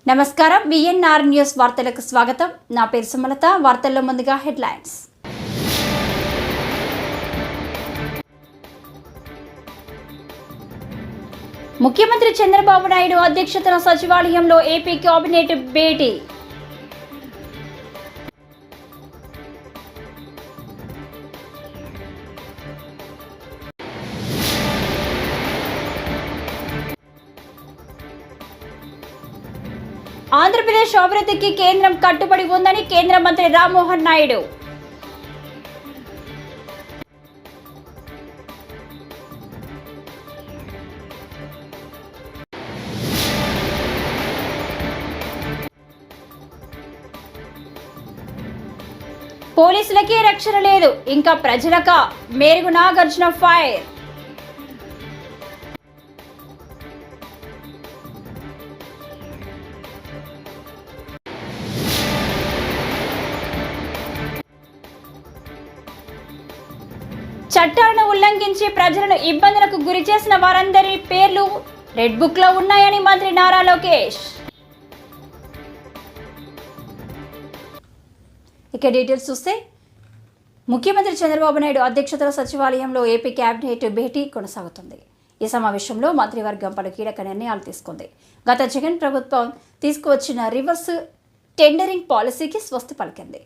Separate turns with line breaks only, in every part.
నమస్కారం VNR news వార్తలకు స్వాగతం. నా పేరు సుమలత. వార్తల్లో ముందుగా హెడ్లైన్స్. ముఖ్యమంత్రి చంద్రబాబు నాయుడు అధ్యక్షతన సచివాలయంలో ఏపీ కేబినెట్ భేటీ. ఆంధ్రప్రదేశ్ అభివృద్ధికి కేంద్రం కట్టుబడి ఉందని కేంద్ర మంత్రి రామ్మోహన్ నాయుడు. పోలీసులకే రక్షణ లేదు, ఇంకా ప్రజలక మేరుగు నాగార్జున ఫైర్. చట్టాలను ఉల్లంఘించి ప్రజలను ఇబ్బందులకు గురి చేసిన వారందరి పేర్లు రెడ్ బుక్ లో ఉన్నాయని మంత్రి నారా లోకేష్. ఇక డీటెయిల్స్ చూస్తే, ముఖ్యమంత్రి చంద్రబాబు నాయుడు అధ్యక్షతన సచివాలయంలో ఏపీ కేబినెట్ భేటీ కొనసాగుతుంది. ఈ సమావేశంలో మంత్రివర్గం పలు కీలక నిర్ణయాలు తీసుకుంది. గత జగన్ ప్రభుత్వం తీసుకువచ్చిన రివర్స్ టెండరింగ్ పాలసీకి స్వస్తి పలికింది.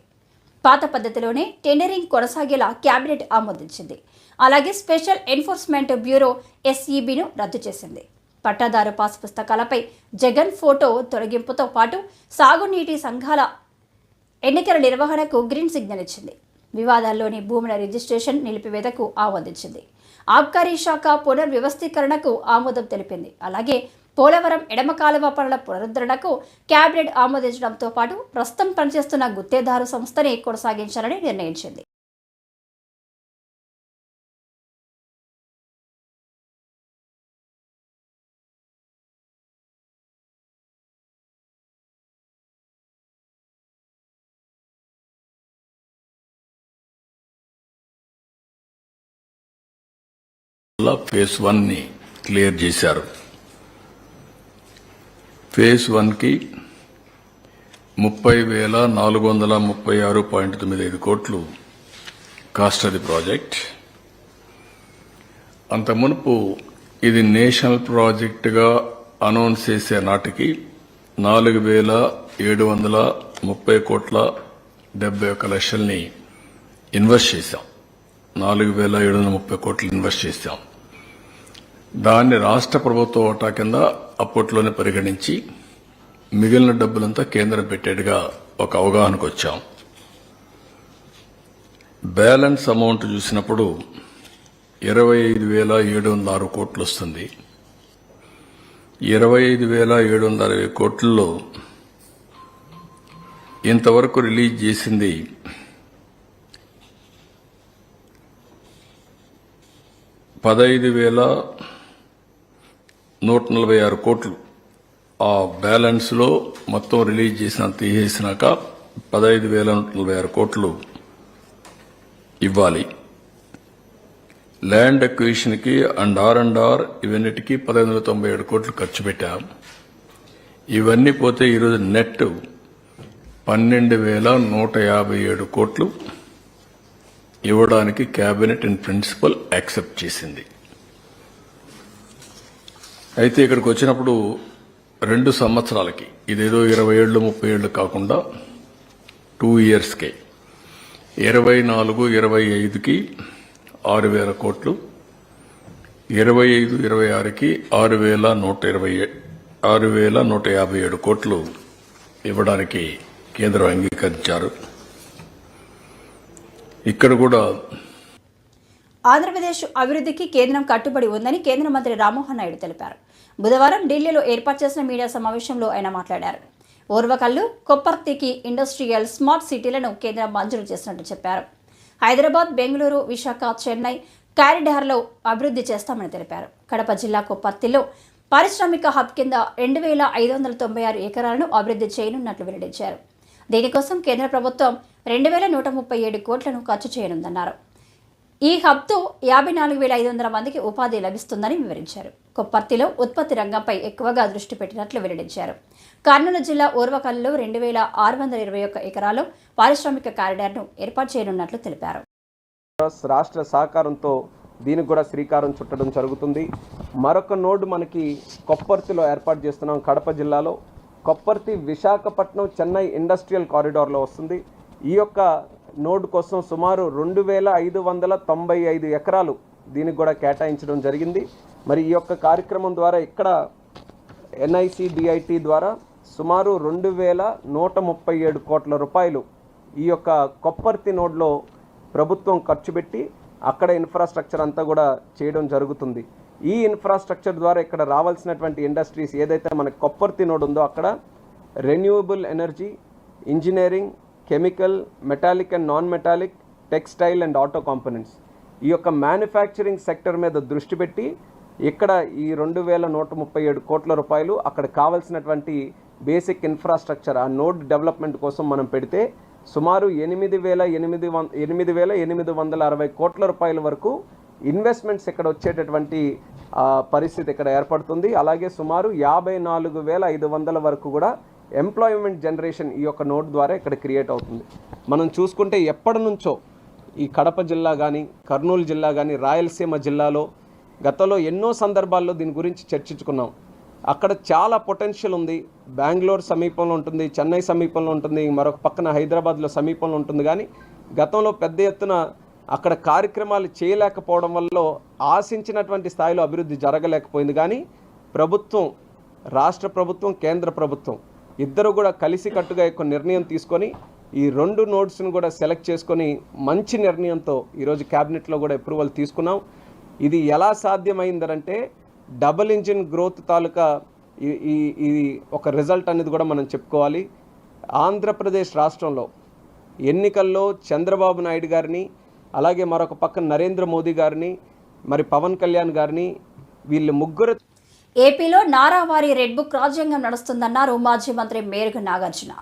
పాత పద్ధతిలోనే టెండరింగ్ కొనసాగేలా కేబినెట్ ఆమోదించింది. అలాగే స్పెషల్ ఎన్ఫోర్స్మెంట్ బ్యూరో ఎస్ఈబిను రద్దు చేసింది. పట్టాదారు పాస్ పుస్తకాలపై జగన్ ఫోటో తొలగింపుతో పాటు సాగునీటి సంఘాల ఎన్నికల నిర్వహణకు గ్రీన్ సిగ్నల్ ఇచ్చింది. వివాదాల్లోని భూముల రిజిస్ట్రేషన్ నిలిపివేతకు ఆమోదించింది. ఆబ్కారీ శాఖ పునర్వ్యవస్థీకరణకు ఆమోదం తెలిపింది. అలాగే పోలవరం ఎడమ కాలువ పనుల పునరుద్ధరణకు కేబినెట్ ఆమోదించడంతో పాటు ప్రస్తుతం పనిచేస్తున్న గుత్తేదారు సంస్థని కొనసాగించాలని నిర్ణయించింది.
ఫేజ్ 1 ని క్లియర్ చేశారు. ఫేజ్ 1కి 30,436.95 కోట్లు కాస్ట్ అది ప్రాజెక్ట్. అంత మునుపు ఇది నేషనల్ ప్రాజెక్టుగా అనౌన్స్ చేసే నాటికి 4,730 కోట్ల 71 లక్షల్ని ఇన్వెస్ట్ చేశాం. 4,730 కోట్లు ఇన్వెస్ట్ చేశాం. దాన్ని రాష్ట్ర ప్రభుత్వ వాటా కింద అప్పట్లోనే పరిగణించి మిగిలిన డబ్బులంతా కేంద్రం పెట్టేట్టుగా ఒక అవగాహనకు వచ్చాం. బ్యాలెన్స్ అమౌంట్ చూసినప్పుడు 25,706 కోట్లు వస్తుంది. 25,760 కోట్లలో ఇంతవరకు రిలీజ్ చేసింది 15,146 కోట్లు. ఆ బ్యాలెన్స్ లో మొత్తం రిలీజ్ తీసేసినాక 15,146 కోట్లు ఇవ్వాలి. ల్యాండ్ అక్విజిషన్ కి అండ్ ఆర్ ఇవన్నిటికీ 1,597 కోట్లు ఖర్చు పెట్టాం. ఇవన్నీ పోతే ఈరోజు నెట్ 12,157 కోట్లు ఇవ్వడానికి కేబినెట్ ఇన్ ప్రిన్సిపల్ యాక్సెప్ట్ చేసింది. అయితే ఇక్కడికి వచ్చినప్పుడు 2 సంవత్సరాలకి, ఇదేదో 20 ఏళ్ళు 30 ఏళ్ళు కాకుండా 2 ఇయర్స్కే 24-25కి 6,000 కోట్లు, 25-26కి 6,157 కోట్లు ఇవ్వడానికి కేంద్రం అంగీకరించారు. ఇక్కడ కూడా
ఆంధ్రప్రదేశ్ అభివృద్ధికి కేంద్రం కట్టుబడి ఉందని కేంద్ర మంత్రి రామ్మోహన్ నాయుడు తెలిపారు. బుధవారం ఢిల్లీలో ఏర్పాటు చేసిన మీడియా సమావేశంలో ఆయన మాట్లాడారు. ఓర్వకల్లు, కొప్పర్తికి ఇండస్ట్రియల్ స్మార్ట్ సిటీలను కేంద్రం మంజూరు చేసినట్టు చెప్పారు. హైదరాబాద్, బెంగళూరు, విశాఖ, చెన్నై కారిడార్లో అభివృద్ధి చేస్తామని తెలిపారు. కడప జిల్లా కొప్పర్తిలో పారిశ్రామిక హబ్ కింద 2,596 ఎకరాలను అభివృద్ధి చేయనున్నట్లు వెల్లడించారు. దీనికోసం కేంద్ర ప్రభుత్వం 2,137 కోట్లను ఖర్చు చేయనుందన్నారు. ఈ హబ్తో 54,500 మందికి ఉపాధి లభిస్తుందని వివరించారు. కొప్పర్తిలో ఉత్పత్తి రంగంపై ఎక్కువగా దృష్టి పెట్టినట్లు వెల్లడించారు. కర్నూలు జిల్లా ఓర్వకల్లో 2,621 ఎకరాల్లో పారిశ్రామిక కారిడార్ను ఏర్పాటు చేయనున్నట్లు తెలిపారు.
రాష్ట్ర సహకారంతో దీనికి కూడా శ్రీకారం చుట్టడం జరుగుతుంది. మరొక నోడ్ మనకి కొప్పర్తిలో ఏర్పాటు చేస్తున్నాం. కడప జిల్లాలో కొప్పర్తి విశాఖపట్నం చెన్నై ఇండస్ట్రియల్ కారిడార్లో వస్తుంది. ఈ యొక్క నోడ్ కోసం సుమారు 2,595 ఎకరాలు దీనికి కూడా కేటాయించడం జరిగింది. మరి ఈ యొక్క కార్యక్రమం ద్వారా ఇక్కడ NICDIT ద్వారా సుమారు 2,137 కోట్ల రూపాయలు ఈ యొక్క కొప్పర్తి నోడ్లో ప్రభుత్వం ఖర్చు పెట్టి అక్కడ ఇన్ఫ్రాస్ట్రక్చర్ అంతా కూడా చేయడం జరుగుతుంది. ఈ ఇన్ఫ్రాస్ట్రక్చర్ ద్వారా ఇక్కడ రావాల్సినటువంటి ఇండస్ట్రీస్ ఏదైతే మనకి కొప్పర్తి నోడ్ ఉందో అక్కడ renewable energy, engineering, chemical, metallic and non metallic, textile and auto components ఈ యొక్క మ్యానుఫ్యాక్చరింగ్ సెక్టర్ మీద దృష్టి పెట్టి ఇక్కడ ఈ 2,137 కోట్ల రూపాయలు అక్కడ కావాల్సినటువంటి బేసిక్ ఇన్ఫ్రాస్ట్రక్చర్ ఆ నోడ్ డెవలప్మెంట్ కోసం మనం పెడితే సుమారు 8,860 కోట్ల రూపాయల వరకు ఇన్వెస్ట్మెంట్స్ ఇక్కడ వచ్చేటటువంటి పరిస్థితి ఇక్కడ ఏర్పడుతుంది. అలాగే సుమారు 54,500 వరకు కూడా ఎంప్లాయ్మెంట్ జనరేషన్ ఈ యొక్క నోడ్ ద్వారా ఇక్కడ క్రియేట్ అవుతుంది. మనం చూసుకుంటే ఎప్పటి నుంచో ఈ కడప జిల్లా కానీ, కర్నూలు జిల్లా కానీ, రాయలసీమ జిల్లాలో గతంలో ఎన్నో సందర్భాల్లో దీని గురించి చర్చించుకున్నాం. అక్కడ చాలా పొటెన్షియల్ ఉంది. బెంగళూరు సమీపంలో ఉంటుంది, చెన్నై సమీపంలో ఉంటుంది, మరొక పక్కన హైదరాబాద్లో సమీపంలో ఉంటుంది. కానీ గతంలో పెద్ద ఎత్తున అక్కడ కార్యక్రమాలు చేయలేకపోవడం వల్ల ఆశించినటువంటి స్థాయిలో అభివృద్ధి జరగలేకపోయింది. కానీ ప్రభుత్వం, రాష్ట్ర ప్రభుత్వం, కేంద్ర ప్రభుత్వం ఇద్దరు కూడా కలిసికట్టుగా ఒక నిర్ణయం తీసుకొని ఈ 2 నోడ్స్ను కూడా సెలెక్ట్ చేసుకొని మంచి నిర్ణయంతో ఈరోజు క్యాబినెట్లో కూడా అప్రూవల్ తీసుకున్నాం. ఇది ఎలా సాధ్యమైందంటే డబుల్ ఇంజిన్ గ్రోత్ తాలూకా ఈ ఒక రిజల్ట్ అనేది కూడా మనం చెప్పుకోవాలి. ఆంధ్రప్రదేశ్ రాష్ట్రంలో ఎన్నికల్లో చంద్రబాబు నాయుడు గారిని, అలాగే మరొక పక్కన నరేంద్ర మోదీ గారిని, మరి పవన్ కళ్యాణ్ గారిని, వీళ్ళు ముగ్గురు.
ఏపీలో నారావారి రెడ్ బుక్ రాజ్యాంగం నడుస్తుందన్నారు మాజీ మంత్రి మేరుగ నాగార్జున.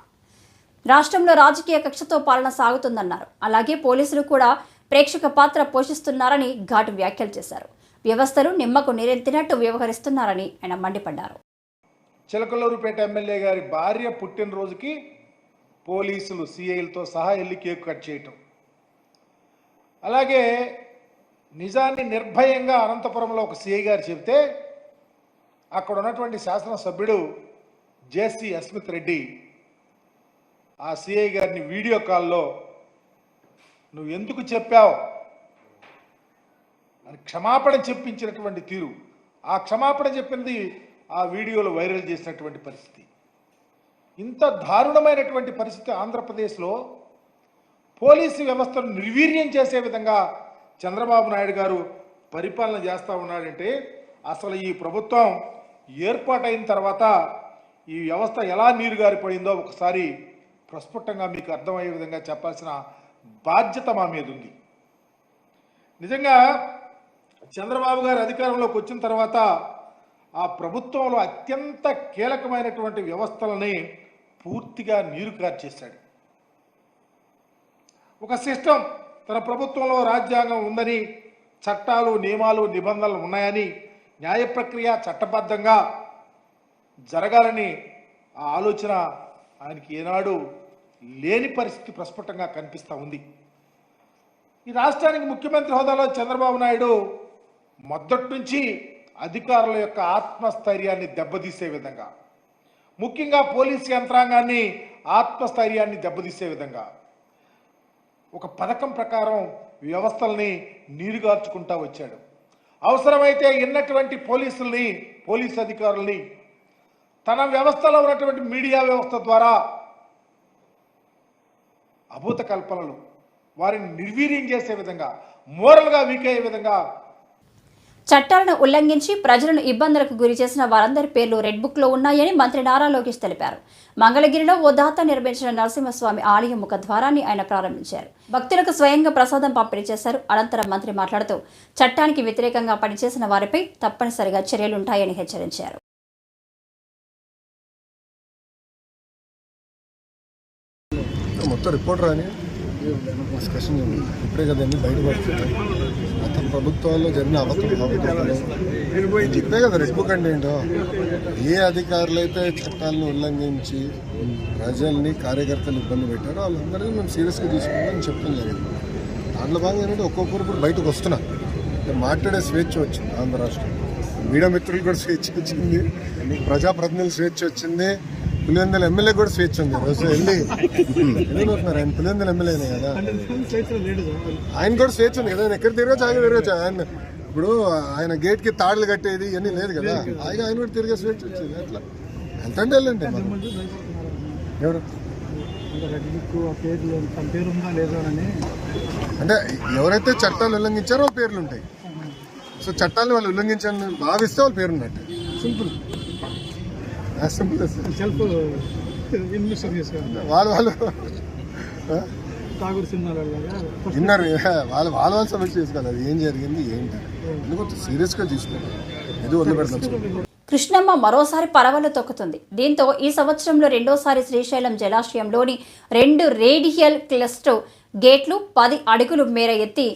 రాష్ట్రంలో రాజకీయ కక్షతో పాలన సాగుతుందన్నారు. అలాగే పోలీసులు కూడా ప్రేక్షక పాత్ర పోషిస్తున్నారని ఘాటు వ్యాఖ్యలు చేశారు. వ్యవస్థలు నిమ్మకు నీరెత్తినట్టు వ్యవహరిస్తున్నారని ఆయన మండిపడ్డారు.
చిలకలూరుపేట ఎమ్మెల్యే గారి భార్య పుట్టినరోజుకి పోలీసులు సిఐలతో సహా వెళ్ళి కేక్ కట్ చేయటం, అలాగే నిజాన్ని నిర్భయంగా అనంతపురంలో ఒక సిఐ గారు చెబితే అక్కడ ఉన్నటువంటి శాసనసభ్యుడు జేసీ అస్మిత్ రెడ్డి ఆ సిఐ గారిని వీడియో కాల్లో నువ్వు ఎందుకు చెప్పావు అని క్షమాపణ చెప్పించినటువంటి తీరు, ఆ క్షమాపణ చెప్పింది ఆ వీడియోలో వైరల్ చేసినటువంటి పరిస్థితి. ఇంత దారుణమైనటువంటి పరిస్థితి ఆంధ్రప్రదేశ్లో పోలీసు వ్యవస్థను నిర్వీర్యం చేసే విధంగా చంద్రబాబు నాయుడు గారు పరిపాలన చేస్తూ ఉన్నాడంటే అసలు ఈ ప్రభుత్వం ఏర్పాటైన తర్వాత ఈ వ్యవస్థ ఎలా నీరుగారిపోయిందో ఒకసారి ప్రస్ఫుటంగా మీకు అర్థమయ్యే విధంగా చెప్పాల్సిన బాధ్యత మా మీద ఉంది. నిజంగా చంద్రబాబు గారు అధికారంలోకి వచ్చిన తర్వాత ఆ ప్రభుత్వంలో అత్యంత కీలకమైనటువంటి వ్యవస్థలని పూర్తిగా నీరు కార్చేశాడు. ఒక సిస్టమ్, తన ప్రభుత్వంలో రాజ్యాంగం ఉందని, చట్టాలు, నియమాలు, నిబంధనలు ఉన్నాయని, న్యాయ ప్రక్రియ చట్టబద్ధంగా జరగాలని ఆ ఆలోచన ఆయనకి ఏనాడు లేని పరిస్థితి ప్రస్ఫుటంగా కనిపిస్తూ ఉంది. ఈ రాష్ట్రానికి ముఖ్యమంత్రి హోదాలో చంద్రబాబు నాయుడు మొదటి నుంచి అధికారుల యొక్క ఆత్మస్థైర్యాన్ని దెబ్బతీసే విధంగా, ముఖ్యంగా పోలీసు యంత్రాంగాన్ని ఆత్మస్థైర్యాన్ని దెబ్బతీసే విధంగా ఒక పథకం ప్రకారం వ్యవస్థల్ని నీరుగార్చుకుంటా వచ్చాడు. అవసరమైతే ఉన్నటువంటి పోలీసుల్ని, పోలీసు అధికారుల్ని తన వ్యవస్థలో ఉన్నటువంటి మీడియా వ్యవస్థ ద్వారా అభూత కల్పనలు, వారిని నిర్వీర్యం చేసే విధంగా, మోరల్గా వీక్ అయ్యే విధంగా
చట్టాలను ఉల్లంఘించి ప్రజలను ఇబ్బందులకు గురి చేసిన వారందరి పేర్లు రెడ్ బుక్ లో ఉన్నాయని మంత్రి నారా లోకేష్ తెలిపారు. మంగళగిరిలో ఓ దాత నిర్మించిన నరసింహస్వామి ఆలయ ముఖ ద్వారాన్ని ఆయన ప్రారంభించారు. భక్తులకు స్వయంగా ప్రసాదం పంపిణీ చేశారు. అనంతరం మంత్రి మాట్లాడుతూ చట్టానికి వ్యతిరేకంగా పనిచేసిన వారిపై తప్పనిసరిగా చర్యలుంటాయని హెచ్చరించారు.
మొత్తం రిపోర్ట్ రాని డిస్కషన్ ఇప్పుడే కదండి బయటపడుతుంది. గత ప్రభుత్వాల్లో జరిగిన అవకతవకలు చెప్పే కదా రెడ్ బుక్ అంటే ఏంటో. ఏ అధికారులు అయితే చట్టాలను ఉల్లంఘించి ప్రజల్ని కార్యకర్తలు ఇబ్బంది పెట్టారో వాళ్ళందరినీ మేము సీరియస్గా తీసుకుంటామని చెప్పడం జరిగింది. దాంట్లో భాగంగా ఏంటంటే ఒక్కొక్కరు ఇప్పుడు బయటకు వస్తున్నారు. మాట్లాడే స్వేచ్ఛ వచ్చింది ఆంధ్ర రాష్ట్రం. మీడియా మిత్రులు కూడా స్వేచ్ఛ వచ్చింది, ప్రజాప్రతినిధులు స్వేచ్ఛ వచ్చింది, పులివెందుల ఎమ్మెల్యే కూడా స్వేచ్ఛ ఉంది. రోజు వెళ్ళిపోతున్నారు. ఆయన పులివెందుల ఎమ్మెల్యేనే కదా, ఆయన కూడా స్వేచ్ఛ ఉంది కదా. ఆయన ఎక్కడ తిరగచ్చు, ఆయన తిరగచ్చు. ఆయన ఇప్పుడు ఆయన గేట్కి తాడులు కట్టేది ఇవన్నీ లేదు కదా. ఆయన కూడా తిరిగే స్వేచ్ఛ వచ్చింది. అట్లా ఎంతంటే వెళ్ళండి. ఎవరు అంటే ఎవరైతే చట్టాలు ఉల్లంఘించారో వాళ్ళ పేర్లు ఉంటాయి. సో చట్టాలను వాళ్ళు ఉల్లంఘించాలని భావిస్తే వాళ్ళ పేరు ఉన్నట్టు. సింపుల్. వాళ్ళు విన్నారు. వాళ్ళ సమస్య చేసుకోవాలి. అది ఏం జరిగింది ఏంటి ఎందుకంటే సీరియస్గా తీసుకోవాలి. ఇది వదిలిపెడతాం.
కృష్ణమ్మ మరోసారి పరవలు తొక్కుతుంది. దీంతో ఈ సంవత్సరంలో రెండోసారి శ్రీశైలం జలాశయంలోని 2 రేడియల్ క్లస్టర్ గేట్లు 10 అడుగులు మేర ఎత్తి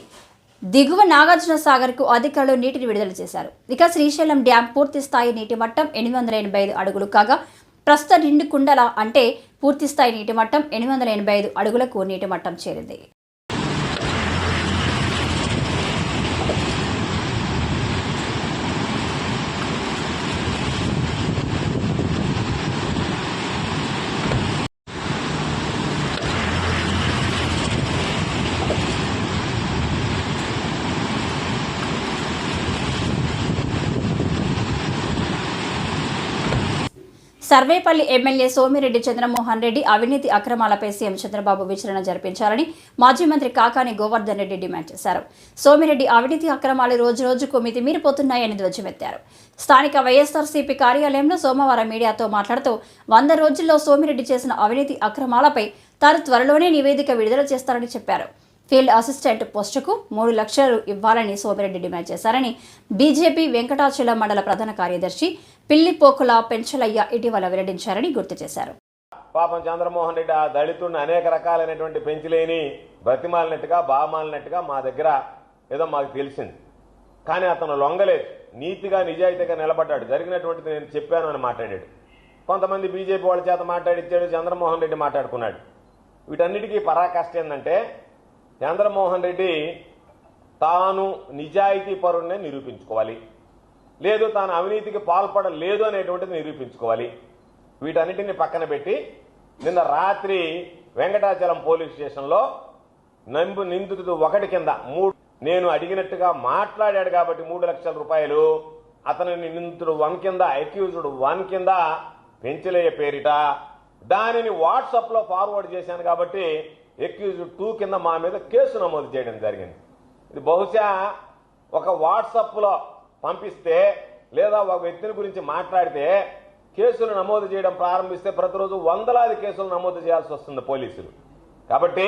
దిగువ నాగార్జున సాగర్కు అధికారులు నీటిని విడుదల చేశారు. ఇక శ్రీశైలం డ్యాం పూర్తి స్థాయి నీటి మట్టం 885 అడుగులు కాగా ప్రస్తుత నిండు కుండల అంటే పూర్తి స్థాయి నీటి మట్టం 885 అడుగులకు నీటి మట్టం చేరింది. సర్వేపల్లి ఎమ్మెల్యే సోమిరెడ్డి చంద్రమోహన్ రెడ్డి అవినీతి అక్రమాలపై సీఎం చంద్రబాబు విచారణ జరిపించాలని మాజీ మంత్రి కాకాని గోవర్ధన్ రెడ్డి డిమాండ్ చేశారు. సోమిరెడ్డి అవినీతి అక్రమాలు రోజురోజుకు మితిమీరిపోతున్నాయని ధ్వజమెత్తారు. స్థానిక వైఎస్ఆర్సీపీ కార్యాలయంలో సోమవారం మీడియాతో మాట్లాడుతూ 100 రోజుల్లో సోమిరెడ్డి చేసిన అవినీతి అక్రమాలపై తాను త్వరలోనే నివేదిక విడుదల చేస్తారని చెప్పారు. ఫీల్డ్ అసిస్టెంట్ పోస్టుకు 3 లక్షలు ఇవ్వాలని సోమిరెడ్డి డిమాండ్ చేశారని బీజేపీ వెంకటాచలం మండల ప్రధాన కార్యదర్శి పిల్లిపోకుల పెంచలయ్య ఇటీవల వెల్లడించారని గుర్తు చేశారు.
పాపం చంద్రమోహన్ రెడ్డి ఆ దళితుడిని అనేక రకాలైనటువంటి పెంచులేని బ్రతిమాలినట్టుగా బామాలినట్టుగా మా దగ్గర ఏదో మాకు తెలిసింది. కానీ అతను లొంగలేదు, నీతిగా నిజాయితీగా నిలబడ్డాడు. జరిగినటువంటిది నేను చెప్పాను అని మాట్లాడాడు. కొంతమంది బీజేపీ వాళ్ళ చేత మాట్లాడిచ్చాడు, చంద్రమోహన్ రెడ్డి మాట్లాడుకున్నాడు. వీటన్నిటికీ పరాకాష్ట ఏంటంటే చంద్రమోహన్ రెడ్డి తాను నిజాయితీ పరుణ్ణి నిరూపించుకోవాలి, లేదు తాను అవినీతికి పాల్పడలేదు అనేటువంటిది నిరూపించుకోవాలి. వీటన్నిటిని పక్కన పెట్టి నిన్న రాత్రి వెంకటాచలం పోలీస్ స్టేషన్లో నిందితుడు 1 కింద 3 నేను అడిగినట్టుగా మాట్లాడాడు కాబట్టి 3 లక్షల రూపాయలు అతనిని నిందితుడు 1 కింద అక్యూజ్డ్ 1 కింద పెంచలేయ పేరిట దానిని వాట్సాప్ లో ఫార్వర్డ్ చేశాను కాబట్టి అక్యూజ్డ్ 2 కింద మా మీద కేసు నమోదు చేయడం జరిగింది. ఇది బహుశా ఒక వాట్సాప్ లో పంపిస్తే లేదా ఒక వ్యక్తిని గురించి మాట్లాడితే కేసులు నమోదు చేయడం ప్రారంభిస్తే ప్రతిరోజు వందలాది కేసులు నమోదు చేయాల్సి వస్తుంది పోలీసులు. కాబట్టి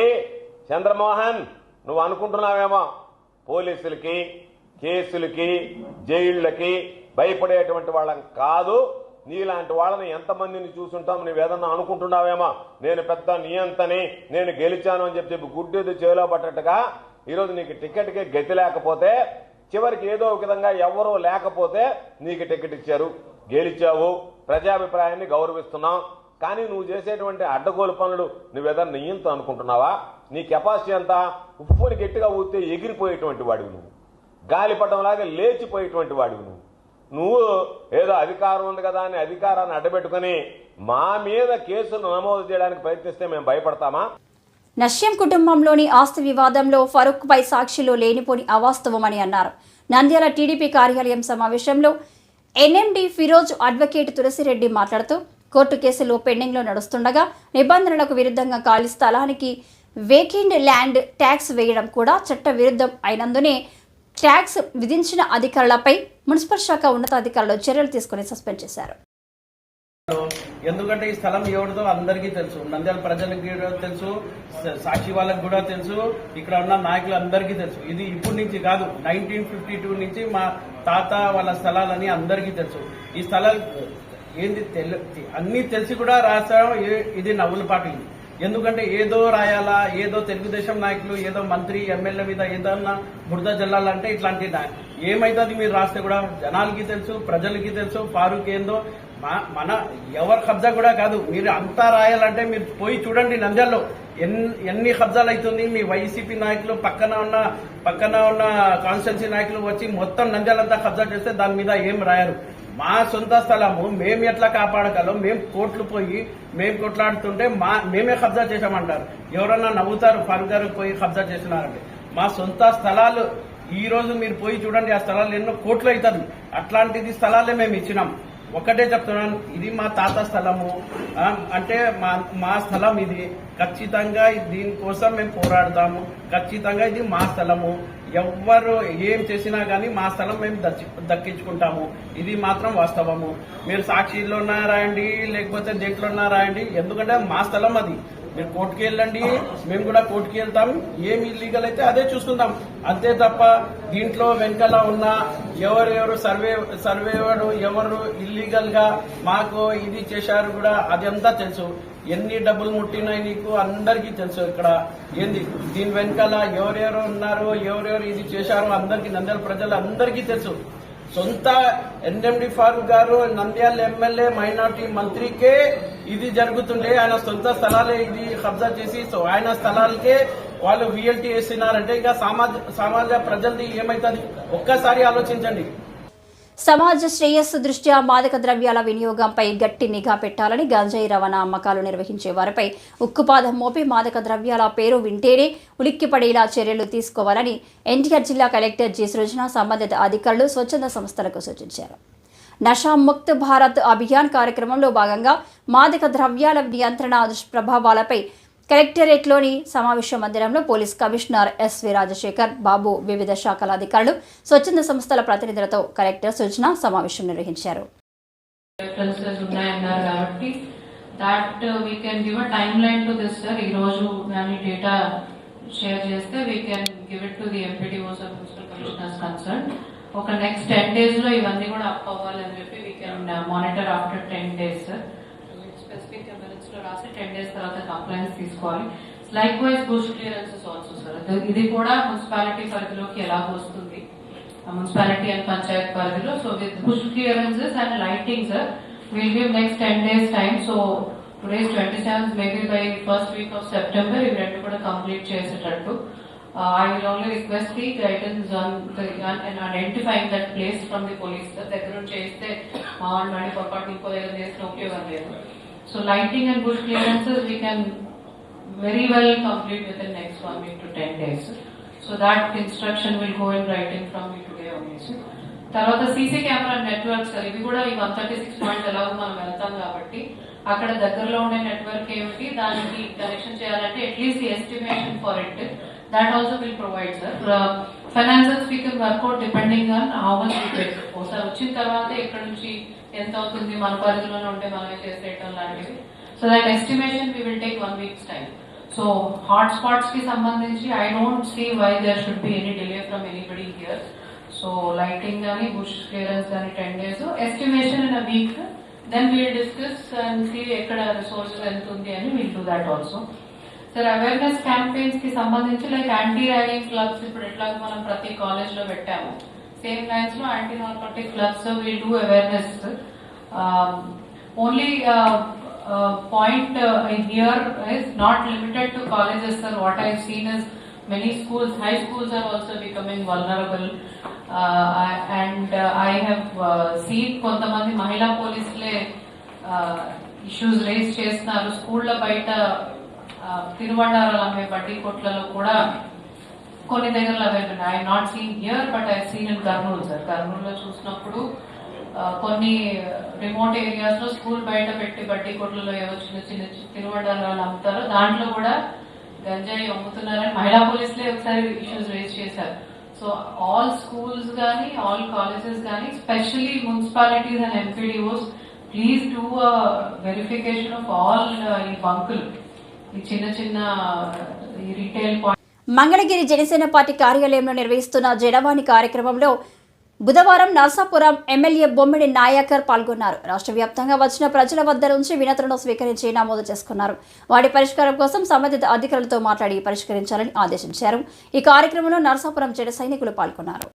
చంద్రమోహన్ నువ్వు అనుకుంటున్నావేమో పోలీసులకి కేసులకి జైళ్లకి భయపడేటువంటి వాళ్ళం కాదు. నీలాంటి వాళ్ళని ఎంతమందిని చూసుంటాం, నువ్వేదన్నా అనుకుంటున్నావేమో నేను పెద్ద నియంతని నేను గెలిచాను అని చెప్పి గుడ్డేది చేలో పట్టట్టుగా ఈరోజు నీకు టికెట్కి గతి లేకపోతే చివరికి ఏదో ఒక విధంగా ఎవరో లేకపోతే నీకు టికెట్ ఇచ్చారు, గెలిచావు, ప్రజాభిప్రాయాన్ని గౌరవిస్తున్నాం. కానీ నువ్వు చేసేటువంటి అడ్డగోలు పనులు నువ్వేదన్నా నియంత అనుకుంటున్నావా? నీ కెపాసిటీ అంతా ఉప్పుని గట్టిగా ఊస్తే ఎగిరిపోయేటువంటి వాడివి నువ్వు, గాలిపటంలాగా లేచిపోయేటువంటి వాడివి నువ్వు ఏదో అధికారం ఉంది కదా అని అధికారాన్ని అడ్డబెట్టుకుని మా మీద కేసులు నమోదు చేయడానికి ప్రయత్నిస్తే మేము భయపడతామా?
నశ్యం కుటుంబంలోని ఆస్తి వివాదంలో ఫరూక్ పై సాక్షిలో లేనిపోని అవాస్తవమని అన్నారు. నంద్యాల టీడీపీ కార్యాలయం సమావేశంలో ఎన్ఎండి ఫిరోజ్ అడ్వకేట్ తులసిరెడ్డి మాట్లాడుతూ కోర్టు కేసులు పెండింగ్లో నడుస్తుండగా నిబంధనలకు విరుద్ధంగా ఖాళీ స్థలానికి వేకెండ్ ల్యాండ్ ట్యాక్స్ వేయడం కూడా చట్ట విరుద్ధం అయినందునే ట్యాక్స్ విధించిన అధికారులపై మున్సిపల్ శాఖ ఉన్నతాధికారులు చర్యలు తీసుకుని సస్పెండ్ చేశారు.
ఎందుకంటే ఈ స్థలం ఎవరిదో అందరికీ తెలుసు, నంద్యాల ప్రజలకు కూడా తెలుసు, సాక్షి వాళ్ళకి కూడా తెలుసు, ఇక్కడ ఉన్న నాయకులందరికీ తెలుసు. ఇది ఇప్పటి నుంచి కాదు, 1952 నుంచి మా తాత వాళ్ళ స్థలాలని అందరికీ తెలుసు. ఈ స్థలాలు ఏంది అన్ని తెలిసి కూడా రాస్తాం. ఇది నవ్వుల పాట. ఎందుకంటే ఏదో రాయాలా, ఏదో తెలుగుదేశం నాయకులు, ఏదో మంత్రి ఎమ్మెల్యే మీద ఏదన్నా బురద జల్లాలంటే ఇట్లాంటి ఏమైతుంది మీరు రాస్తే కూడా జనాలకి తెలుసు, ప్రజలకి తెలుసు. ఫారూక్ ఏందో మన ఎవరు కబ్జా కూడా కాదు. మీరు అంతా రాయాలంటే మీరు పోయి చూడండి నంద్యాలలో ఎన్ని కబ్జాలు అవుతుంది. మీ వైసీపీ నాయకులు పక్కన ఉన్న కాన్స్టిట్యున్సీ నాయకులు వచ్చి మొత్తం నంద్యాలంతా కబ్జా చేస్తే దాని మీద ఏం రాయరు. మా సొంత స్థలము మేము ఎట్లా కాపాడగలం, మేము కోర్టులు పోయి మేము కొట్లాడుతుంటే మేమే కబ్జా చేశామంటారు. ఎవరన్నా నవ్వుతారు ఫారూక్ గారు పోయి కబ్జా చేసినారంటే. మా సొంత స్థలాలు ఈ రోజు మీరు పోయి చూడండి, ఆ స్థలాలు ఎన్నో కోట్లు అవుతుంది. అట్లాంటిది స్థలాలే మేము ఇచ్చినాం. ఒకటే చెప్తున్నాను, ఇది మా తాత స్థలము, అంటే మా స్థలం ఇది. ఖచ్చితంగా దీనికోసం మేము పోరాడతాము. ఖచ్చితంగా ఇది మా స్థలము. ఎవ్వరు ఏం చేసినా కానీ మా స్థలం మేము దక్కించుకుంటాము. ఇది మాత్రం వాస్తవము. మీరు సాక్షిలోనా రాయండి, లేకపోతే దేంట్లోనా రాయండి, ఎందుకంటే మా స్థలం అది. మీరు కోర్టుకి వెళ్ళండి, మేము కూడా కోర్టుకి వెళ్తాం. ఏమి ఇల్లీగల్ అయితే అదే చూసుకుందాం. అంతే తప్ప దీంట్లో వెనకాల ఉన్న ఎవరెవరు సర్వేవరు ఎవరు ఇల్లీగల్ గా మాకు ఇది చేశారు కూడా అదంతా తెలుసు. ఎన్ని డబ్బులు ముట్టినాయి నీకు అందరికీ తెలుసు. ఇక్కడ ఏంది దీని వెనకాల ఎవరెవరు ఉన్నారో, ఎవరెవరు ఇది చేశారో అందరికీ, నంద్యాల ప్రజలు అందరికీ తెలుసు. సొంత ఎన్ఎండి ఫారూక్ గారు నంద్యాల ఎమ్మెల్యే మైనార్టీ మంత్రికే ఇది జరుగుతుండే, ఆయన సొంత స్థలాలే ఇది కబ్జా చేసి ఆయన స్థలాలకే వాళ్ళు విఎల్టీ వేస్తున్నారంటే ఇక సమాజ ప్రజలది ఏమైతుంది ఒక్కసారి ఆలోచించండి.
సమాజ శ్రేయస్సు దృష్ట్యా మాదక ద్రవ్యాల వినియోగంపై గట్టి నిఘా పెట్టాలని గంజాయి రవాణా అమ్మకాలు నిర్వహించే వారిపై ఉక్కుపాదం మోపి మాదక ద్రవ్యాల పేరు వింటేనే ఉలిక్కిపడేలా చర్యలు తీసుకోవాలని ఎన్టీఆర్ జిల్లా కలెక్టర్ జి సృజన సంబంధిత అధికారులు స్వచ్ఛంద సంస్థలకు సూచించారు. నషా ముక్త్ భారత్ అభియాన్ కార్యక్రమంలో భాగంగా మాదక ద్రవ్యాల నియంత్రణ దుష్ప్రభావాలపై కలెక్టరేట్లోని సమావేశ మందిరంలో పోలీస్ కమిషనర్ ఎస్వి రాజశేఖర్ బాబు, వివిధ శాఖల అధికారులు, స్వచ్ఛంద సంస్థల ప్రతినిధులతో కలెక్టర్ సూచన సమావేశం నిర్వహించారు.
ఒక నెక్స్ట్ 10 days లో ఇవన్నీ కూడా అప్ అవ్వాలని చెప్పి we can monitor after 10 days sir. Specific emergency లో రాసి 10 days తర్వాత కంప్లైంట్స్ తీసుకోవాలి. Like wise bush clearances also sir. ఇది కూడా మున్సిపాలిటీ పరిధిలోకి ఎలా వస్తుంది, మున్సిపాలిటీ అండ్ పంచాయత్ పరిధిలో. So with bush clearances and lighting sir will give next 10 days time. So today's 27th, maybe by first week off September ఇవి రెండు కూడా కంప్లీట్ చేసేటట్టు. I will only request the guidance on identifying that place from the police. దగ్గర నుంచి చేస్తే మా వాళ్ళు మళ్ళీ పొరపాటు ఇంకో దగ్గర చేస్తే ఉపయోగం లేదు. So lighting and bush clearances we can very well complete within next 1 week to 10 days. So that instruction will go in writing from me today only. తర్వాత సీసీ కెమెరా నెట్వర్క్ సార్, ఇవి కూడా ఈ 136 పాయింట్స్ ఎలాగో మనం వెళ్తాం కాబట్టి అక్కడ దగ్గరలో ఉండే నెట్వర్క్ ఏమిటి, దానికి కనెక్షన్ చేయాలంటే at least estimation for it that also will provide sir. Finances we can work out depending on how much we pay. ఒకసారి వచ్చిన తర్వాత ఇక్కడ నుంచి ఎంత అవుతుంది, మన పరిధిలోనే ఉంటే మనమే చేసేయటం లాంటివి. So that estimation we will take 1 week's time. So hot spots కి సంబంధించి I don't see why there should be any delay from anybody here. So lighting కానీ బుష్ క్లియరెన్స్ కానీ 10 days, estimation in a week, then we will discuss and see ఎక్కడ resources ఎంత ఉంది అని we'll do that also. Sir awareness campaigns కి సంబంధించి like anti ragging clubs ఇప్పుడు ఎట్లా మనం ప్రతి కాలేజ్ లో పెట్టాము, సేమ్ లైన్స్ లో anti narcotic clubs will do awareness. Only point here is not limited to colleges sir. What I seen is many schools, high schools are also becoming vulnerable. And I have seen కొంతమంది మహిళా పోలీసులే issues race చేస్తున్నారు. స్కూళ్ళ బయట తిరువండారాలు అమ్మే బడ్డీ కొట్లలో కూడా కొన్ని దగ్గరలో available. I not seen here but I seen in Kurnool sir. కర్నూలులో చూసినప్పుడు కొన్ని రిమోట్ ఏరియాస్ లో స్కూల్ బయట పెట్టి బడ్డీ కొట్లలో ఏవో చిన్న చిన్న తిరువండారాలు అమ్ముతారో దాంట్లో కూడా గంజాయి అమ్ముతున్నారని మహిళా పోలీసులే ఒకసారి ఇష్యూస్ రేజ్ చేశారు. సో ఆల్ స్కూల్స్ కానీ ఆల్ కాలేజెస్ కానీ specially municipalities and MPDOs please do verification of all ఈ బంకులు, చిన్న చిన్న రీటైల్.
మంగళగిరి జనసేన పార్టీ కార్యాలయంలో నిర్వహిస్తున్న జనవాణి కార్యక్రమంలో బుధవారం నర్సాపురం ఎమ్మెల్యే బొమ్మిడి నాయకర్ పాల్గొన్నారు. రాష్ట్ర వ్యాప్తంగా వచ్చిన ప్రజల వద్ద నుంచి వినతులను స్వీకరించి నమోదు చేసుకున్నారు. వాటి పరిష్కారం కోసం సంబంధిత అధికారులతో మాట్లాడి పరిష్కరించాలని ఆదేశించారు. ఈ కార్యక్రమంలో నర్సాపురం జన సైనికులు పాల్గొన్నారు.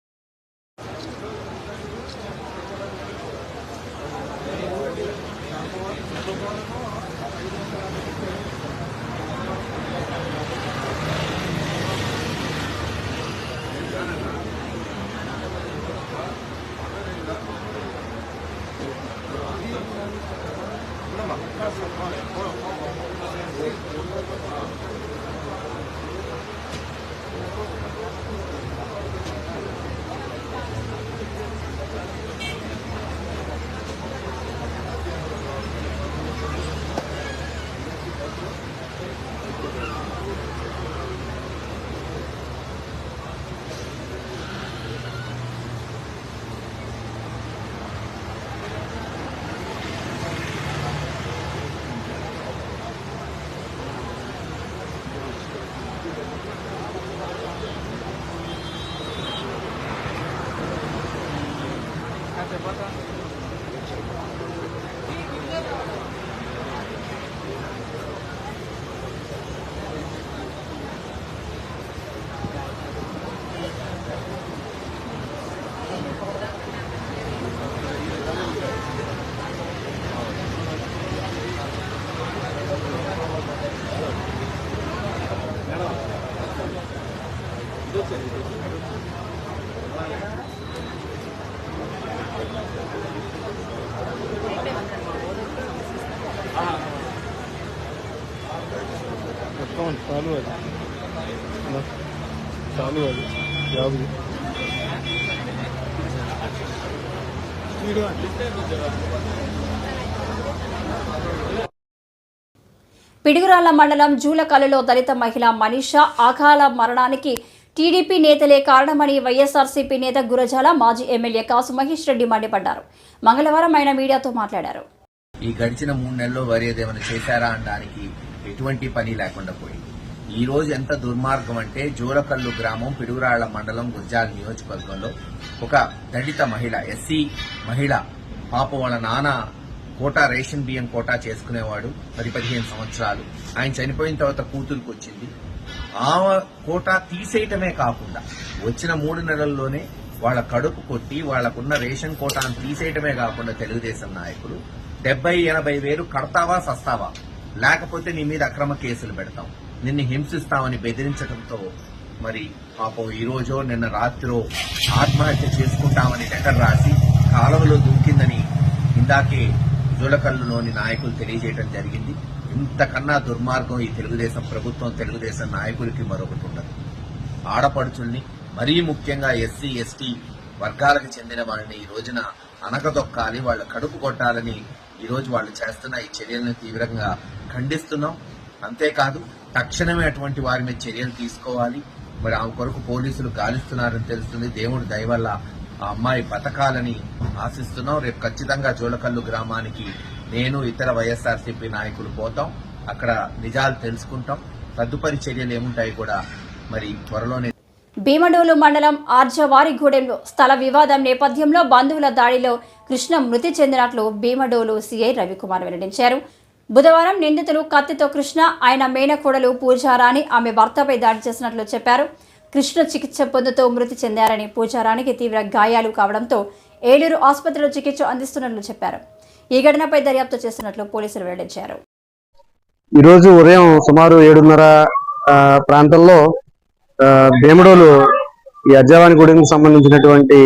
పిడుగురాళ్ల మండలం జూలకల్లులో దళిత మహిళ మనీషా అకాల మరణానికి టీడీపీ నేతలే కారణమని వైఎస్ఆర్సీపీ నేత గురజాల మాజీ ఎమ్మెల్యే కాసు మహేష్ రెడ్డి మండిపడ్డారు. మంగళవారం ఆయన మీడియాతో మాట్లాడారు.
ఈ గడిచిన 3 నెలల్లో వారు ఏదేమైనా చేశారా అనడానికి ఎటువంటి పని లేకుండా పోయింది. ఈ రోజు ఎంత దుర్మార్గం అంటే జూలకల్లు గ్రామం పిడుగురాళ్ల మండలం గుర్జాల నియోజకవర్గంలో ఒక దళిత మహిళ ఎస్సీ మహిళ పాప వాళ్ళ నాన్న కోటా రేషన్ బియ్యం కోటా చేసుకునేవాడు 15 సంవత్సరాలు. ఆయన చనిపోయిన తర్వాత కూతురుకు వచ్చింది. ఆ కోటా తీసేయటమే కాకుండా వచ్చిన 3 నెలల్లోనే వాళ్ళ కడుపు కొట్టి వాళ్లకున్న రేషన్ కోటాను తీసేయటమే కాకుండా తెలుగుదేశం నాయకులు 70-80 వేలు కడతావా సస్తావా, లేకపోతే నీ మీద అక్రమ కేసులు పెడతాం, నిన్ను హింసిస్తామని బెదిరించడంతో మరి పాపం ఈ రోజో నిన్న రాత్రో ఆత్మహత్య చేసుకుంటామని లెటర్ రాసి కాలువలో దూకిందని ఇందాకే జూలకల్లులోని నాయకులు తెలియజేయడం జరిగింది. ఇంతకన్నా దుర్మార్గం ఈ తెలుగుదేశం ప్రభుత్వం తెలుగుదేశం నాయకులకి మరొకటి ఉండదు. ఆడపడుచుల్ని మరీ ముఖ్యంగా ఎస్సీ ఎస్టీ వర్గాలకు చెందిన వారిని ఈ రోజున అనగదొక్కాలి, వాళ్ళ కడుపు కొట్టాలని ఈ రోజు వాళ్ళు చేస్తున్న ఈ చర్యలను తీవ్రంగా ఖండిస్తున్నాం. అంతేకాదు తక్షణమే అటువంటి వారి మీద చర్యలు తీసుకోవాలి. మరి ఆమె కొరకు పోలీసులు గాలిస్తున్నారని తెలుస్తుంది. దేవుడి దయ వల్ల ఆ అమ్మాయి బతకాలని ఆశిస్తున్నాం. రేపు ఖచ్చితంగా జూలకల్లు గ్రామానికి నేను ఇతర వైఎస్ఆర్సీపీ నాయకులు పోతాం. అక్కడ నిజాలు తెలుసుకుంటాం. తదుపరి చర్యలు ఏముంటాయి కూడా మరి త్వరలోనే.
భీమడోలు మండలం ఆర్జవారిగూడెంలో స్థల వివాదం నేపథ్యంలో బంధువుల దాడిలో కృష్ణ మృతి చెందినట్లు భీమడోలు సీఐ రవికుమార్ వెల్లడించారు. బుధవారం నిందితులు కత్తితో కృష్ణ, ఆయన మేనకోడలు పూజారాణి ఆమె భర్తపై దాడి చేసినట్లు చెప్పారు. కృష్ణ చికిత్స పొందుతూ మృతి చెందారని, పూజారానికి తీవ్ర గాయాలు కావడంతో ఏలూరు ఆసుపత్రిలో చికిత్స అందిస్తున్నట్లు చెప్పారు. ఈ ఘటనపై దర్యాప్తు చేస్తున్నట్లు పోలీసులు వెల్లడించారు.
ఈరోజు ఉదయం సుమారు 7:30 ప్రాంతంలో భీమడోలు ఈ అజ్జవానిగూడెంకి సంబంధించినటువంటి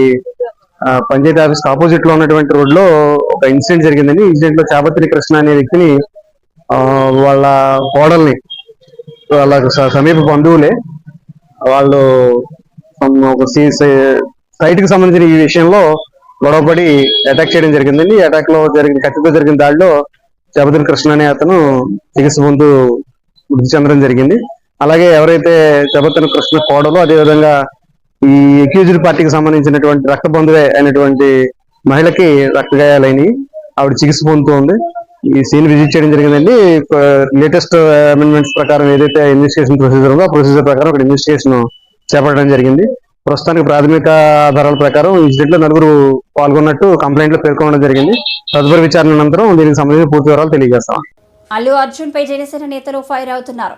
పంచాయతీ ఆఫీస్ ఆపోజిట్ లో ఉన్నటువంటి రోడ్ లో ఒక ఇన్సిడెంట్ జరిగిందని. ఇన్సిడెంట్ లో చాపత్రి కృష్ణ అనే వ్యక్తిని వాళ్ళ కోడల్ని, వాళ్ళ సమీప బంధువులే వాళ్ళు ఒక సైట్ కి సంబంధించిన ఈ విషయంలో గొడవపడి అటాక్ చేయడం జరిగిందండి. ఈ అటాక్ లో కత్తితో జరిగిన దాడిలో చాపత్రి కృష్ణ అనే అతను చికిత్స పొందుతూ మృతి చెందడం జరిగింది. అలాగే ఎవరైతే చాపత్రి కృష్ణ కోడలో, అదేవిధంగా ఈ అక్యూజ్డ్ పార్టీకి సంబంధించినటువంటి రక్త బంధువే అయినటువంటి మహిళకి రక్తగాయాలైనవి. ఆవిడ చికిత్స పొందుతూ ఉంది. ఈ సీన్ విజిట్ చేయడం జరిగిందండి. లేటెస్ట్ అమెండ్మెంట్స్ ప్రకారం ఏదైతే ఇన్వెస్టిగేషన్ ప్రొసీజర్ ఉందో ఆ ప్రొసీజర్ ప్రకారం అక్కడ ఇన్వెస్టిగేషన్ చేపట్టడం జరిగింది. ప్రస్తుతానికి ప్రాథమిక ఆధారాల ప్రకారం ఈ ఇన్సిడెంట్ లో 4 పాల్గొన్నట్టు కంప్లైంట్ లో పేర్కొనడం జరిగింది. తదుపరి విచారణ అనంతరం దీనికి సంబంధించిన పూర్తి వివరాలు తెలియజేస్తాం.
అల్లు అర్జున్ పై జనసేన నేతలు ఫైర్ అవుతున్నారు.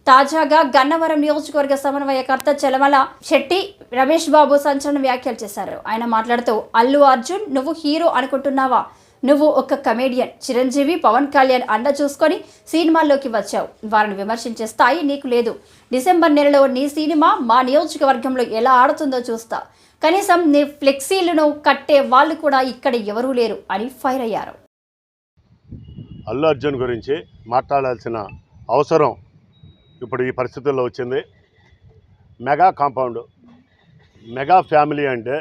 తాజాగా గన్నవరం నియోజకవర్గ సమన్వయకర్త చలమల శెట్టి రమేష్ బాబు సంచలన వ్యాఖ్యలు చేశారు. ఆయన మాట్లాడుతూ, అల్లు అర్జున్ నువ్వు హీరో అనుకుంటున్నావా? నువ్వు ఒక కమేడియన్. చిరంజీవి, పవన్ కళ్యాణ్ అండ చూసుకొని సినిమాల్లోకి వచ్చావు. వారిని విమర్శించే స్థాయి నీకు లేదు. డిసెంబర్ నెలలో నీ సినిమా మా నియోజకవర్గంలో ఎలా ఆడుతుందో చూస్తా. కనీసం నీ ఫ్లెక్సీలను కట్టే వాళ్ళు కూడా ఇక్కడ ఎవరూ లేరు అని ఫైర్ అయ్యారు.
అల్లు అర్జున్ గురించి మాట్లాడాల్సిన అవసరం ఇప్పుడు ఈ పరిస్థితుల్లో వచ్చింది. మెగా కాంపౌండ్, మెగా ఫ్యామిలీ అంటే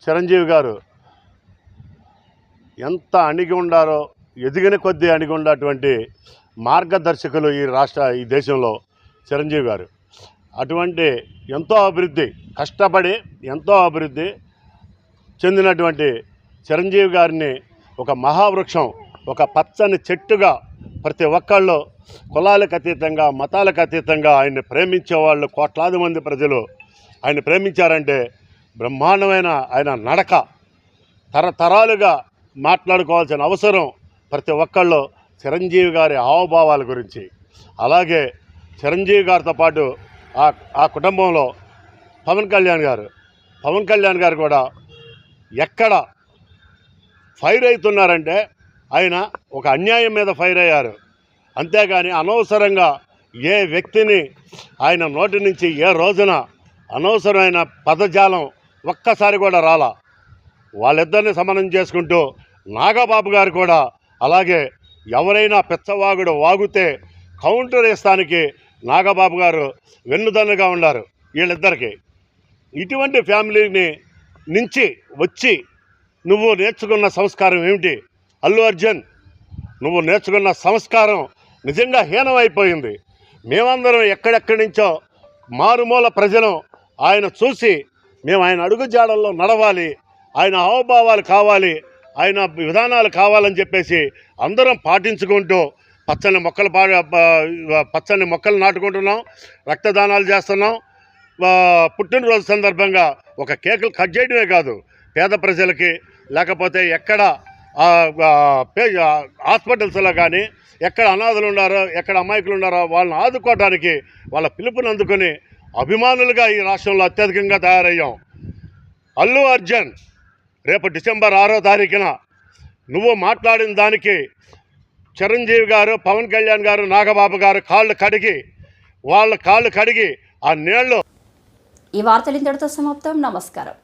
చిరంజీవి గారు ఎంత అణిగి ఉండారో, ఎదిగిన కొద్దీ అణిగి ఉన్నటువంటి మార్గదర్శకులు ఈ దేశంలో చిరంజీవి గారు. అటువంటి ఎంతో అభివృద్ధి, కష్టపడి ఎంతో అభివృద్ధి చెందినటువంటి చిరంజీవి గారిని ఒక మహావృక్షం, ఒక పచ్చని చెట్టుగా ప్రతి ఒక్కళ్ళు కులాలకు అతీతంగా, మతాలకు అతీతంగా ఆయన్ని ప్రేమించేవాళ్ళు కోట్లాది మంది ప్రజలు ఆయన ప్రేమించారంటే బ్రహ్మాండమైన ఆయన నడక తరతరాలుగా మాట్లాడుకోవాల్సిన అవసరం ప్రతి ఒక్కళ్ళు చిరంజీవి గారి హావభావాల గురించి. అలాగే చిరంజీవి గారితో పాటు ఆ కుటుంబంలో పవన్ కళ్యాణ్ గారు కూడా ఎక్కడ ఫైర్ అవుతున్నారంటే ఆయన ఒక అన్యాయం మీద ఫైర్ అయ్యారు. అంతేగాని అనవసరంగా ఏ వ్యక్తిని ఆయన నోటి నుంచి ఏ రోజున అనవసరమైన పదజాలం ఒక్కసారి కూడా రాలా. వాళ్ళిద్దరిని సమన్వయం చేసుకుంటూ నాగబాబు గారు కూడా అలాగే ఎవరైనా పెచ్చవాగుడు వాగుతే కౌంటర్ వేస్తానికి నాగబాబు గారు వెన్నుదన్నుగా ఉన్నారు వీళ్ళిద్దరికి. ఇటువంటి ఫ్యామిలీని నుంచి వచ్చి నువ్వు నేర్చుకున్న సంస్కారం ఏమిటి? అల్లు అర్జున్, నువ్వు నేర్చుకున్న సంస్కారం నిజంగా హీనమైపోయింది. మేమందరం ఎక్కడెక్కడి నుంచో మారుమూల ప్రజలు ఆయన చూసి మేము ఆయన అడుగుజాడల్లో నడవాలి, ఆయన హావభావాలు కావాలి, ఆయన విధానాలు కావాలని చెప్పేసి అందరం పాటించుకుంటూ పచ్చని మొక్కలు నాటుకుంటున్నాం, రక్తదానాలు చేస్తున్నాం. పుట్టినరోజు సందర్భంగా ఒక కేకులు కట్ చేయడమే కాదు, పేద ప్రజలకి లేకపోతే ఎక్కడ హాస్పిటల్స్లో కానీ ఎక్కడ అనాథులు ఉన్నారో, ఎక్కడ అమాయకులు ఉన్నారో వాళ్ళని ఆదుకోవడానికి వాళ్ళ పిలుపుని అందుకొని అభిమానులుగా ఈ రాష్ట్రంలో అత్యధికంగా తయారయ్యాం. అల్లు అర్జున్ రేపు డిసెంబర్ 6వ తారీఖున నువ్వు మాట్లాడిన దానికి చిరంజీవి గారు, పవన్ కళ్యాణ్ గారు, నాగబాబు గారు వాళ్ళ కాళ్ళు కడిగి ఆ నీళ్లు.
ఈ వార్తలు ఇంతటితో సమాప్తం. నమస్కారం.